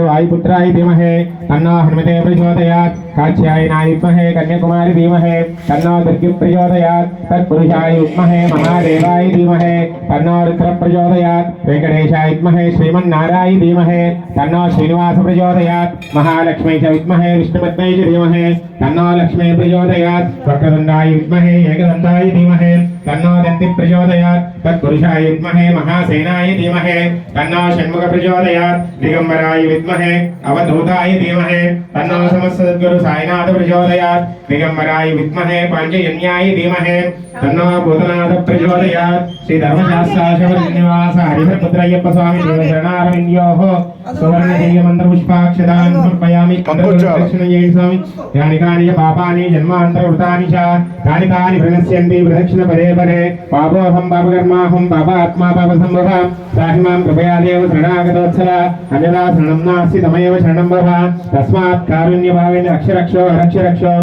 वायुपुत्राय धीमहि तन्नो हनुमते प्रचोदयात् कात्यायनाय विद्महे कन्याकुमारी धीमहि तन्नो दुर्गे प्रचोदयात् तत्पुरुषाय विद्महे महादेवाय धीमहि तन्नो रुद्र प्रचोदयात् वेंकटेशाय विद्महे श्रीमन्नारायणाय धीमहि तन्नो श्रीनिवास प्रचोदयात् महालक्ष्मी च विद्महे विष्णुपत्न्यै च धीमहि तन्नो लक्ष्मी प्रचोदयात् वक्रतुण्डाय विद्महे एकदन्ताय धीमहि तन्नो दन्ति प्रचोदयात् तत्पुरुषाय विद्महे महासेनाय धीमहि तन्नो षण्मुख प्रचोदयात् दिगंबराय विद्महे अवधूताय धीमहि तन्नो समस्त सद्गुरु साईनाथ प्रचोदयात् दिगंबराय विद्महे पांचजन्याय धीमहि तन्नो भूतनाथ प्रचोदयात् श्री धर्मशास्त्राश्रमनिवास हरिहरपुत्रय्यप्प स्वामी देवशरणारविन्द्योः सुवर्ण दिव्य मंत्र पुष्पाक्षदान समर्पयामि दक्षिणये स्वामी यानि कानि पापानि जन्मान्तरवृतानि च तानि तानि प्रणश्यन्ति प्रदक्षिण पदे पदे पापोऽहं पापकर्माहं पापात्मा पापसम्भवः त्राहि मां कृपया देव शरणागतवत्सल अन्यथा शरणं नास्ति तमेव शरणं भव तस्मात् कारुण्यभावेन रक्ष रक्षो